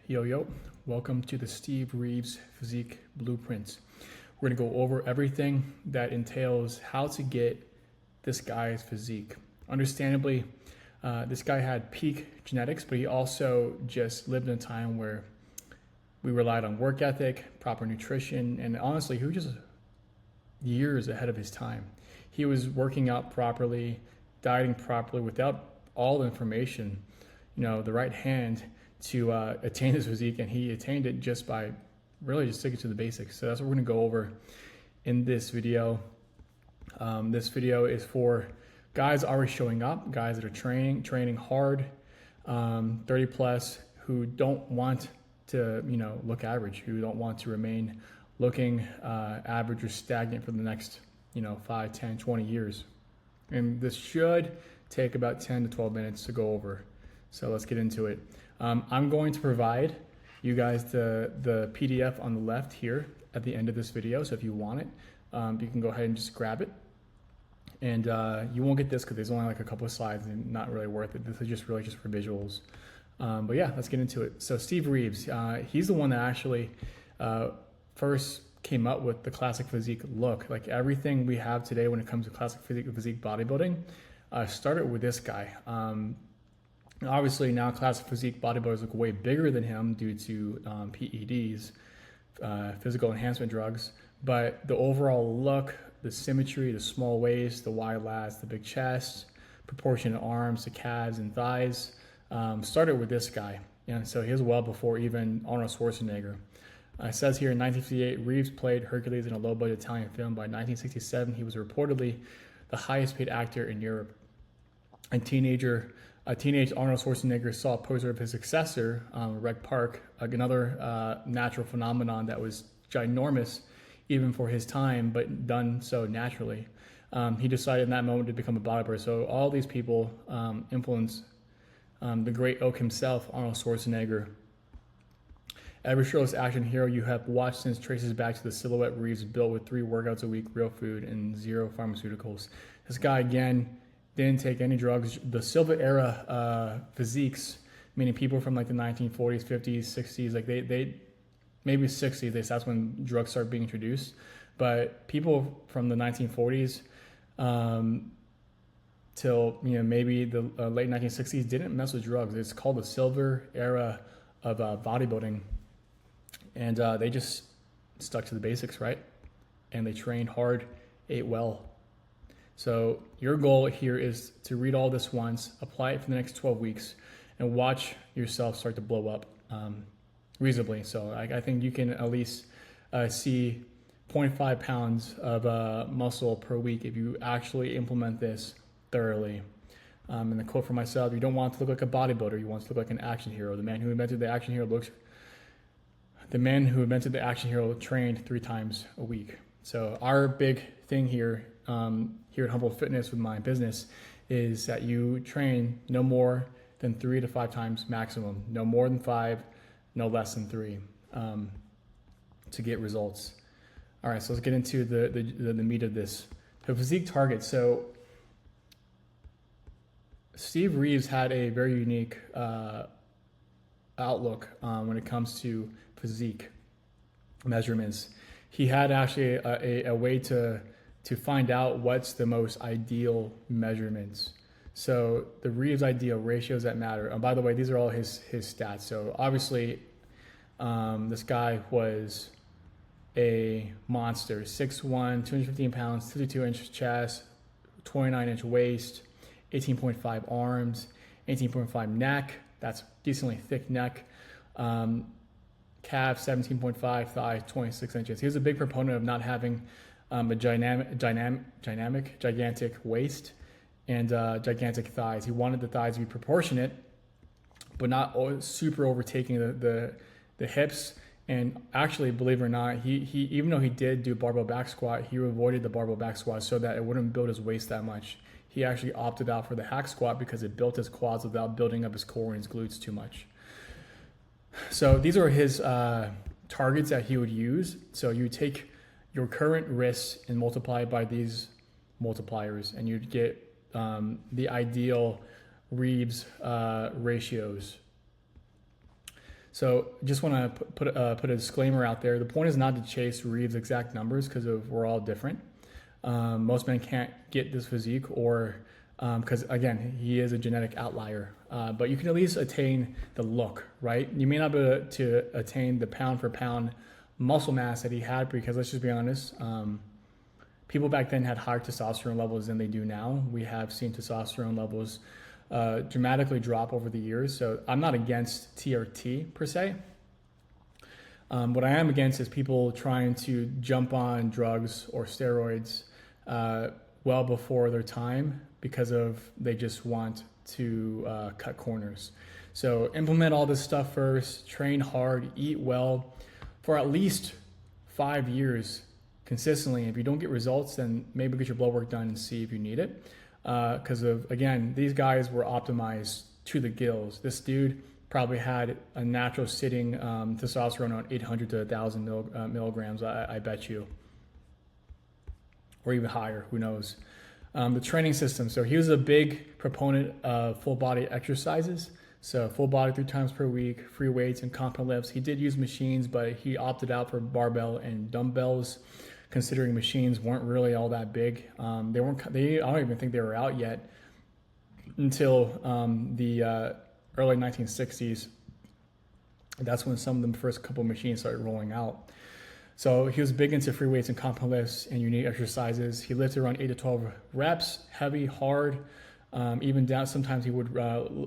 Yo, welcome to the Steve Reeves Physique Blueprints. We're gonna go over everything that entails how to get this guy's physique. Understandably, this guy had peak genetics, but he also just lived in a time where we relied on work ethic, proper nutrition, and honestly, he was just years ahead of his time. He was working out properly, dieting properly without all the information, the right hand to attain this physique, and he attained it just by really just sticking to the basics. So that's what we're gonna go over in this video. This video is for guys already showing up, guys that are training hard, 30 plus, who don't want to look average, who don't want to remain looking average or stagnant for the next 5, 10, 20 years. And this should take about 10 to 12 minutes to go over. So let's get into it. I'm going to provide you guys the PDF on the left here at the end of this video. So if you want it, you can go ahead and just grab it. And you won't get this because there's only like a couple of slides and not really worth it. This is just really just for visuals. But yeah, let's get into it. So Steve Reeves, he's the one that actually first came up with the classic physique look. Like everything we have today when it comes to classic physique bodybuilding started with this guy. Obviously now classic physique bodybuilders look way bigger than him due to PEDs, physical enhancement drugs, but the overall look, the symmetry, the small waist, the wide lats, the big chest, proportionate arms, the calves and thighs, started with this guy. And so he was well before even Arnold Schwarzenegger. It says here in 1958, Reeves played Hercules in a low-budget Italian film. By 1967, he was reportedly the highest-paid actor in Europe. A teenage Arnold Schwarzenegger saw a poster of his successor, Reg Park, another natural phenomenon that was ginormous even for his time, but done so naturally. He decided in that moment to become a bodybuilder. So all these people influenced the great oak himself, Arnold Schwarzenegger. Every shirtless action hero you have watched since traces back to the silhouette Reeves built with 3 workouts a week, real food, and 0 pharmaceuticals. This guy, again, didn't take any drugs. The Silver Era physiques, meaning people from like the 1940s, 50s, 60s, like they maybe 60s, that's when drugs started being introduced. But people from the 1940s till maybe the late 1960s didn't mess with drugs. It's called the Silver Era of bodybuilding. And they just stuck to the basics, right? And they trained hard, ate well. So your goal here is to read all this once, apply it for the next 12 weeks, and watch yourself start to blow up reasonably. So I think you can at least see 0.5 pounds of muscle per week if you actually implement this thoroughly. And the quote for myself, you don't want to look like a bodybuilder, you want to look like an action hero. The man who invented the action hero trained 3 times a week. So our big thing here at Humble Fitness with my business is that you train no more than 3 to 5 times maximum, no more than 5, no less than 3 to get results. All right, so let's get into the meat of this. The physique target. So Steve Reeves had a very unique outlook when it comes to physique measurements. He had actually a way to find out what's the most ideal measurements. So the Reeves ideal ratios that matter. And by the way, these are all his stats. So obviously, this guy was a monster. 6'1", 215 pounds, 52-inch chest, 29-inch waist, 18.5 arms, 18.5 neck. That's decently thick neck. Calves 17.5, thighs 26 inches. He was a big proponent of not having a gigantic waist and gigantic thighs. He wanted the thighs to be proportionate, but not super overtaking the hips. And actually, believe it or not, he even though he did do barbell back squat, he avoided the barbell back squat so that it wouldn't build his waist that much. He actually opted out for the hack squat because it built his quads without building up his core and his glutes too much. So these are his targets that he would use. So you take your current wrists and multiply it by these multipliers, and you'd get the ideal Reeves ratios. So just want to put a disclaimer out there. The point is not to chase Reeve's exact numbers because we're all different. Most men can't get this physique, or because again, he is a genetic outlier. But you can at least attain the look, right? You may not be able to attain the pound for pound muscle mass that he had, because let's just be honest, people back then had higher testosterone levels than they do now. We have seen testosterone levels dramatically drop over the years. So I'm not against TRT per se. What I am against is people trying to jump on drugs or steroids well before their time because they just want to cut corners. So implement all this stuff first, train hard, eat well for at least 5 years consistently. If you don't get results, then maybe get your blood work done and see if you need it. Because again, these guys were optimized to the gills. This dude probably had a natural sitting testosterone on 800 to 1,000 milligrams, I bet you, or even higher, who knows. The training system. So he was a big proponent of full body exercises. So full body 3 times per week, free weights and compound lifts. He did use machines, but he opted out for barbell and dumbbells, considering machines weren't really all that big. I don't even think they were out yet until the early 1960s. That's when some of the first couple of machines started rolling out. So he was big into free weights and compound lifts and unique exercises. He lifted around 8 to 12 reps, heavy, hard, even down. Sometimes he would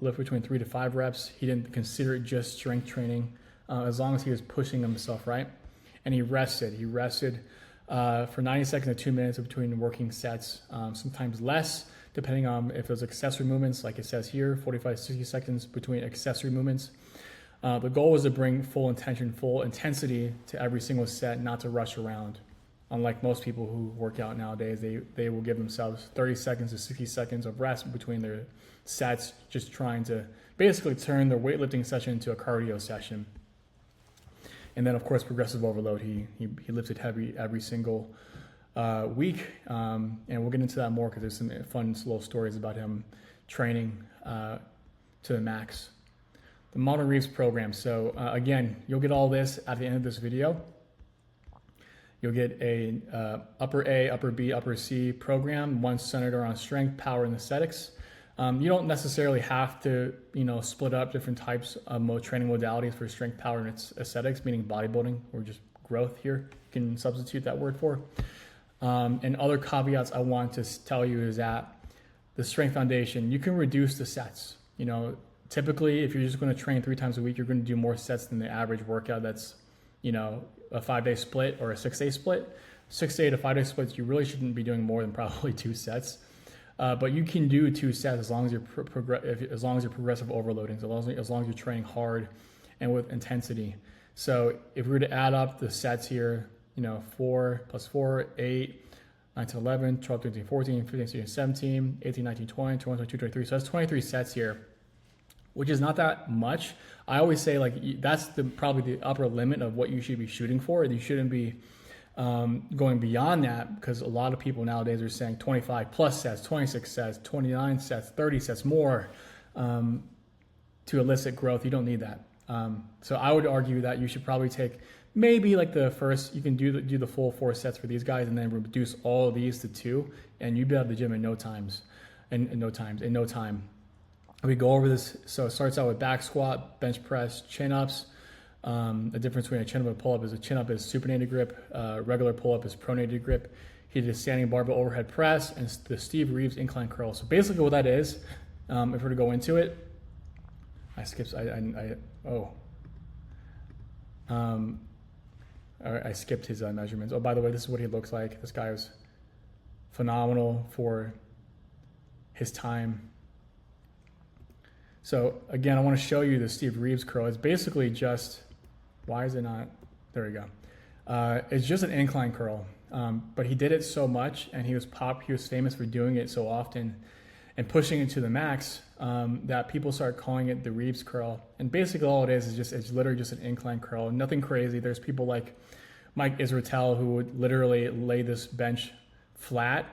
lift between 3 to 5 reps. He didn't consider it just strength training, as long as he was pushing himself, right? And he rested. For 90 seconds to 2 minutes between working sets, sometimes less, depending on if it was accessory movements, like it says here, 45 to 60 seconds between accessory movements. The goal was to bring full intensity to every single set, not to rush around. Unlike most people who work out nowadays, they will give themselves 30 seconds to 60 seconds of rest between their sets, just trying to basically turn their weightlifting session into a cardio session. And then, of course, progressive overload. He lifted heavy every single week, and we'll get into that more because there's some fun little stories about him training to the max. The Modern Reeves program. So again, you'll get all this at the end of this video. You'll get a upper A, upper B, upper C program, one centered around strength, power, and aesthetics. You don't necessarily have to, split up different types of training modalities for strength, power, and aesthetics, meaning bodybuilding or just growth here. You can substitute that word for. And other caveats I want to tell you is that the strength foundation, you can reduce the sets. Typically, if you're just going to train 3 times a week, you're going to do more sets than the average workout that's, a 5-day split or a 6-day split. 6-day to 5-day splits, you really shouldn't be doing more than probably 2 sets. But you can do 2 sets as long as you're progressive overloading, as long as you're training hard and with intensity. So if we were to add up the sets here, 4 plus 4, 8, 9 to 11, 12, 13, 14, 15, 16, 17, 18, 19, 20, 21, 22, 23. So that's 23 sets here, which is not that much. I always say that's probably the upper limit of what you should be shooting for. You shouldn't be going beyond that, because a lot of people nowadays are saying 25 plus sets, 26 sets, 29 sets, 30 sets more to elicit growth. You don't need that. So I would argue that you should probably take maybe the first, you can do the full 4 sets for these guys and then reduce all of these to 2, and you'd be out of the gym in no time. We go over this. So it starts out with back squat, bench press, chin-ups. The difference between a chin-up and a pull-up is a chin-up is supinated grip, regular pull-up is pronated grip. He did a standing barbell overhead press and the Steve Reeves incline curl. So basically what that is, if we're to go into it, I skipped his measurements. Oh, by the way, this is what he looks like. This guy was phenomenal for his time. So again, I want to show you the Steve Reeves curl. It's basically just, why is it not? There we go. It's just an incline curl, but he did it so much, and he was famous for doing it so often and pushing it to the max that people start calling it the Reeves curl. And basically all it is it's literally just an incline curl, nothing crazy. There's people like Mike Israetel who would literally lay this bench flat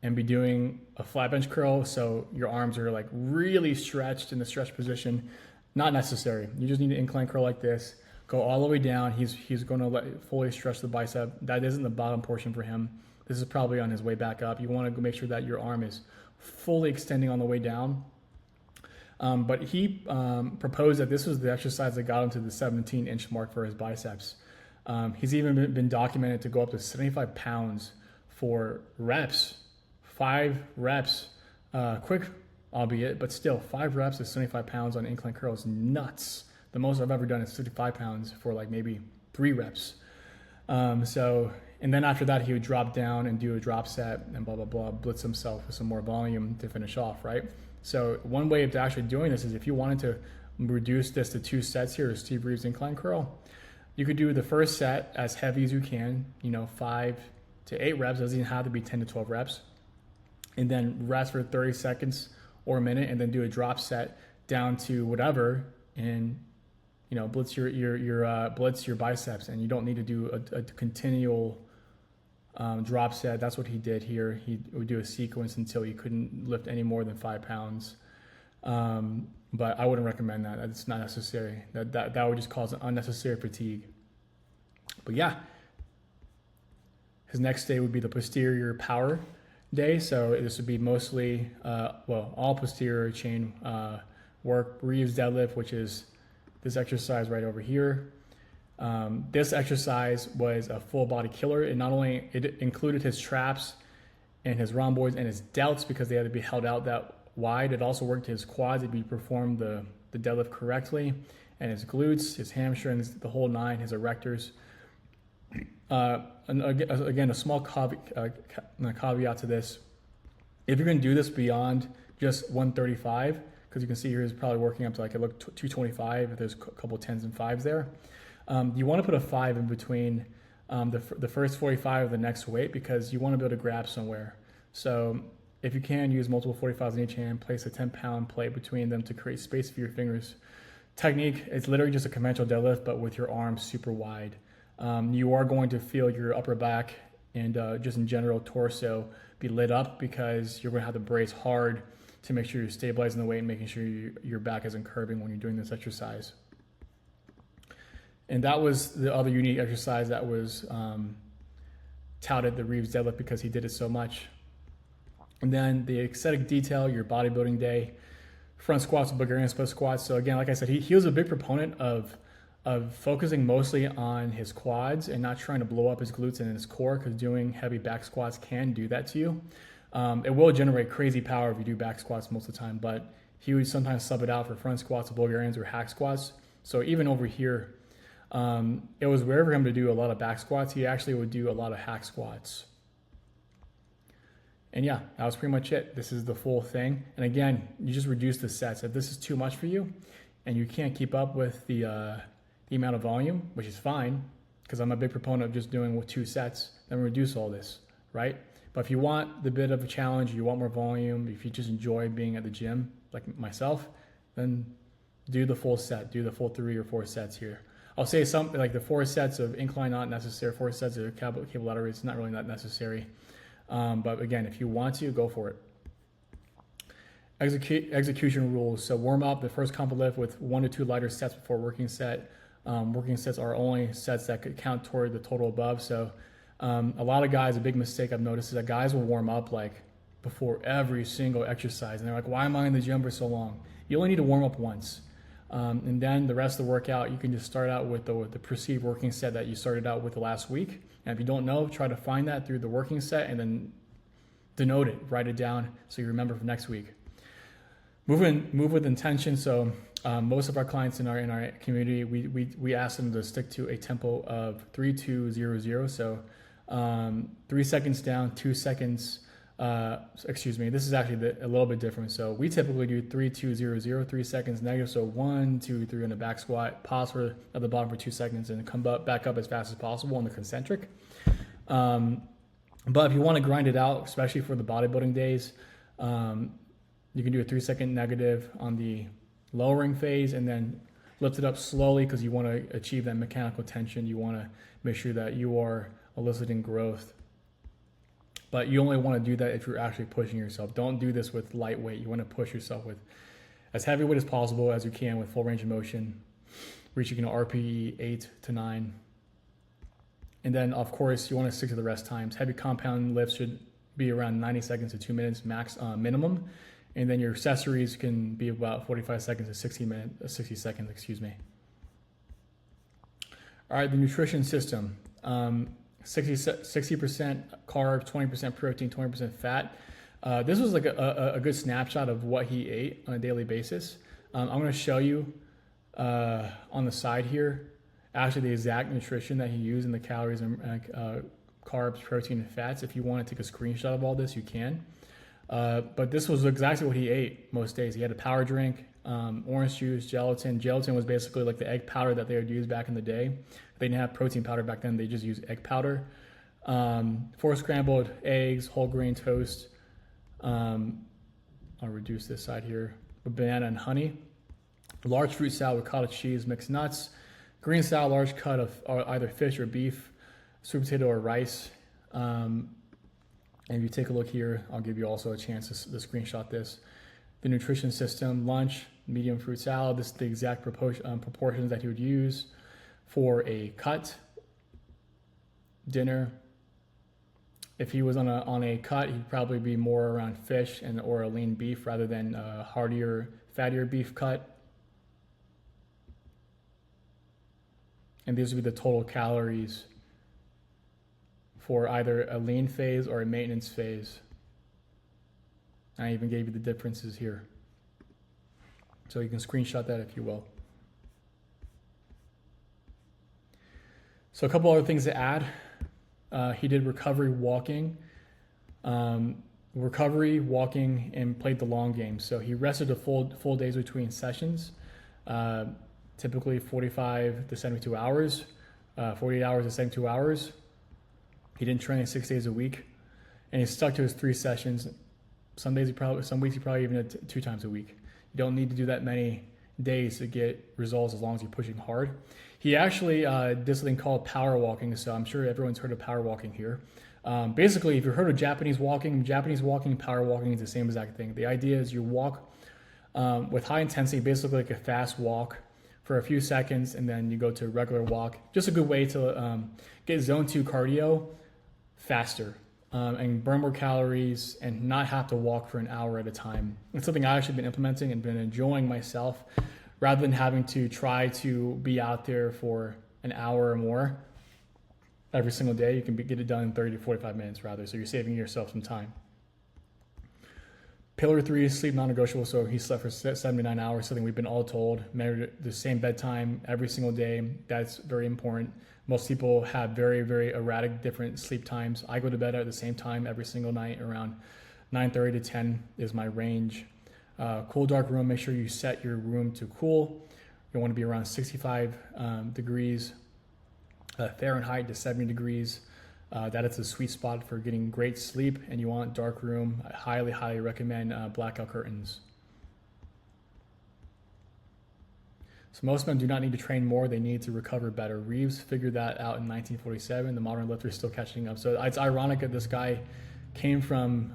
and be doing a flat bench curl, so your arms are really stretched in the stretch position. Not necessary. You just need an incline curl like this. Go all the way down. He's going to fully stretch the bicep. That isn't the bottom portion for him. This is probably on his way back up. You want to make sure that your arm is fully extending on the way down. But he proposed that this was the exercise that got him to the 17-inch mark for his biceps. He's even been documented to go up to 75 pounds for reps, 5 reps, quick, albeit, but still 5 reps is 75 pounds on incline curl is nuts. The most I've ever done is 55 pounds for like maybe 3 reps. And then after that, he would drop down and do a drop set and blah, blah, blah, blitz himself with some more volume to finish off, right? So one way of actually doing this is if you wanted to reduce this to 2 sets here, Steve Reeves incline curl, you could do the first set as heavy as you can, 5 to 8 reps, doesn't even have to be 10 to 12 reps, and then rest for 30 seconds or a minute, and then do a drop set down to whatever, and blitz your biceps, and you don't need to do a continual drop set. That's what he did here. He would do a sequence until he couldn't lift any more than 5 pounds. But I wouldn't recommend that. It's not necessary. That would just cause unnecessary fatigue. But yeah, his next day would be the posterior power day. So this would be mostly, all posterior chain work. Reeves deadlift, which is this exercise right over here. This exercise was a full body killer. It not only it included his traps and his rhomboids and his delts because they had to be held out that wide. It also worked his quads if he performed the deadlift correctly, and his glutes, his hamstrings, the whole 9, his erectors. And again, a small caveat to this. If you're going to do this beyond just 135, because you can see here he's probably working up to 225 if there's a couple 10s and 5s there. You want to put a 5 in between the first 45 of the next weight because you want to be able to grab somewhere. So if you can, use multiple 45s in each hand, place a 10-pound plate between them to create space for your fingers. Technique, it's literally just a conventional deadlift, but with your arms super wide. You are going to feel your upper back and just in general torso be lit up because you're going to have to brace hard to make sure you're stabilizing the weight and making sure your back isn't curving when you're doing this exercise. And that was the other unique exercise that was touted, the Reeves deadlift, because he did it so much. And then the aesthetic detail, your bodybuilding day, front squats, Bulgarian split squats. So again, like I said, he was a big proponent of focusing mostly on his quads and not trying to blow up his glutes and his core, because doing heavy back squats can do that to you. It will generate crazy power if you do back squats most of the time, but he would sometimes sub it out for front squats, Bulgarians, or hack squats. So even over here, it was rare for him to do a lot of back squats. He actually would do a lot of hack squats. And yeah, that was pretty much it. This is the full thing. And again, you just reduce the sets. If this is too much for you and you can't keep up with the amount of volume, which is fine, because I'm a big proponent of just doing with 2 sets, then reduce all this, right? But if you want the bit of a challenge, you want more volume, if you just enjoy being at the gym, like myself, then do the full set, do the full 3 or 4 sets here. I'll say something like the 4 sets of incline, not necessary. 4 sets of cable lateral, it's not really not necessary. But again, if you want to, go for it. Execution rules. So warm up the first comp lift with 1 to 2 lighter sets before working set. Working sets are only sets that could count toward the total above. So a lot of guys, a big mistake I've noticed is that guys will warm up like before every single exercise. And they're like, why am I in the gym for so long? You only need to warm up once. And then the rest of the workout, you can just start out with the perceived working set that you started out with the last week. And if you don't know, try to find that through the working set and then denote it, write it down so you remember for next week. Move with intention. So most of our clients in our community, we ask them to stick to a tempo of 3-2-0-0. So 3 seconds down, 2 seconds. This is actually a little bit different. So we typically do 3-2-0-0, 3 seconds negative. So 1, 2, 3 in the back squat, pause at the bottom for 2 seconds, and come back up as fast as possible on the concentric. But if you want to grind it out, especially for the bodybuilding days, you can do a 3-second negative on the lowering phase and then lift it up slowly because you want to achieve that mechanical tension. You want to make sure that you are eliciting growth. But you only want to do that if you're actually pushing yourself. Don't do this with lightweight. You want to push yourself with as heavyweight as possible as you can with full range of motion, reaching an RPE 8 to 9. And then, of course, you want to stick to the rest times. Heavy compound lifts should be around 90 seconds to 2 minutes max minimum. And then your accessories can be about 45 seconds to 60 seconds, excuse me. All right, the nutrition system. 60% carbs, 20% protein, 20% fat. This was like a good snapshot of what he ate on a daily basis. I'm going to show you on the side here actually the exact nutrition that he used in the calories and carbs, protein, and fats. If you want to take a screenshot of all this, you can. But this was exactly what he ate most days. He had a power drink, orange juice, gelatin. Gelatin was basically like the egg powder that they would use back in the day. They didn't have protein powder back then. They just used egg powder. 4 scrambled eggs, whole grain toast. I'll reduce this side here. With banana and honey. Large fruit salad with cottage cheese, mixed nuts. Green salad, large cut of either fish or beef, sweet potato or rice. And if you take a look here, I'll give you also a chance to screenshot this. The nutrition system, lunch, medium fruit salad. This is the exact proportions that he would use for a cut. Dinner. If he was on a cut, he'd probably be more around fish or a lean beef rather than a heartier, fattier beef cut. And these would be the total calories for either a lean phase or a maintenance phase. I even gave you the differences here. So you can screenshot that if you will. So a couple other things to add. He did recovery walking, and played the long game. So he rested a full days between sessions, typically 45 to 72 hours, 48 hours to 72 hours. He didn't train 6 days a week, and he stuck to his 3 sessions. Some weeks he probably even did 2 times a week. You don't need to do that many days to get results as long as you're pushing hard. He actually did something called power walking. So I'm sure everyone's heard of power walking here. Basically, if you've heard of Japanese walking and power walking is the same exact thing. The idea is you walk with high intensity, basically like a fast walk for a few seconds, and then you go to a regular walk. Just a good way to get zone 2 cardio faster and burn more calories and not have to walk for an hour at a time. It's something I've actually been implementing and been enjoying myself, rather than having to try to be out there for an hour or more every single day. You can get it done in 30 to 45 minutes rather, so you're saving yourself some time. Pillar 3, sleep non-negotiable. So he slept for 7 to 9 hours, something we've been all told. Measured the same bedtime every single day. That's very important. Most people have very, very erratic different sleep times. I go to bed at the same time every single night, around 9:30 to 10 is my range. Cool, dark room. Make sure you set your room to cool. You want to be around 65 degrees Fahrenheit to 70 degrees. That is the sweet spot for getting great sleep. And you want dark room. I highly, highly recommend blackout curtains. So most men do not need to train more. They need to recover better. Reeves figured that out in 1947. The modern lifter is still catching up. So it's ironic that this guy came from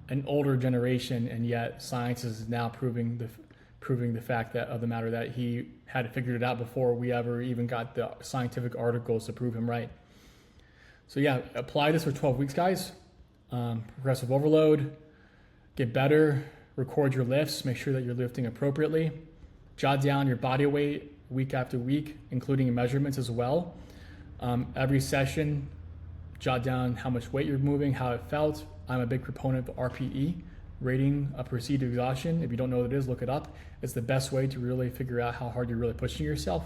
an older generation, and yet science is now proving the fact that of the matter that he had figured it out before we ever even got the scientific articles to prove him right. So yeah, apply this for 12 weeks, guys. Progressive overload, get better, record your lifts, make sure that you're lifting appropriately, jot down your body weight week after week, including measurements as well. Every session, jot down how much weight you're moving, how it felt. I'm a big proponent of RPE, rating of perceived exhaustion. If you don't know what it is, look it up. It's the best way to really figure out how hard you're really pushing yourself.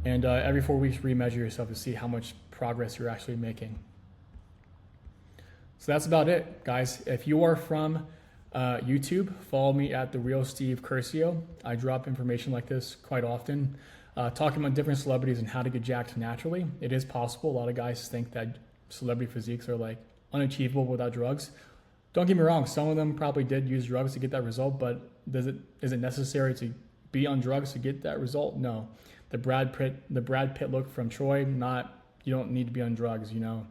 And every 4 weeks, remeasure yourself to see how much progress you're actually making. So that's about it, guys. If you are from YouTube, follow me at The Real Steve Curcio. I drop information like this quite often, talking about different celebrities and how to get jacked naturally. It is possible. A lot of guys think that celebrity physiques are like unachievable without drugs. Don't get me wrong, some of them probably did use drugs to get that result, but is it necessary to be on drugs to get that result? No. The Brad Pitt look from Troy, you don't need to be on drugs, you know.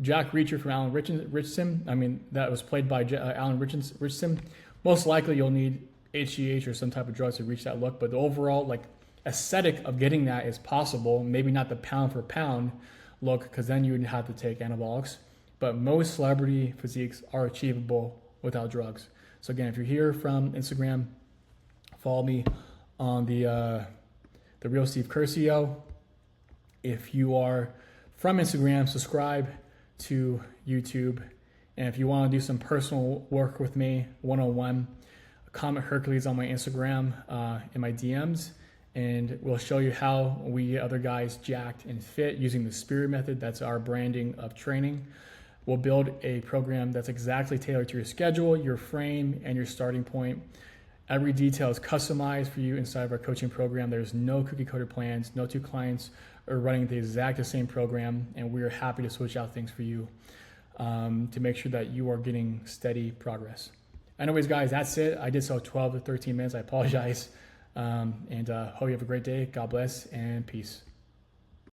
Jack Reacher from Alan Richardson, that was played by Alan Richardson. Most likely you'll need HGH or some type of drugs to reach that look, but the overall like aesthetic of getting that is possible. Maybe not the pound for pound look, because then you would have to take anabolics, but most celebrity physiques are achievable without drugs. So again, if you're here from Instagram, follow me on the Real Steve Curcio. If you are from Instagram, subscribe to YouTube. And if you want to do some personal work with me, one-on-one, comment Hercules on my Instagram in my DMs, and we'll show you how we get other guys jacked and fit using the Spirit method. That's our branding of training. We'll build a program that's exactly tailored to your schedule, your frame, and your starting point. Every detail is customized for you inside of our coaching program. There's no cookie-cutter plans. No two clients are running the same program, and we are happy to switch out things for you to make sure that you are getting steady progress. Anyways, guys, that's it. I did so 12 to 13 minutes. I apologize. Hope you have a great day. God bless and peace.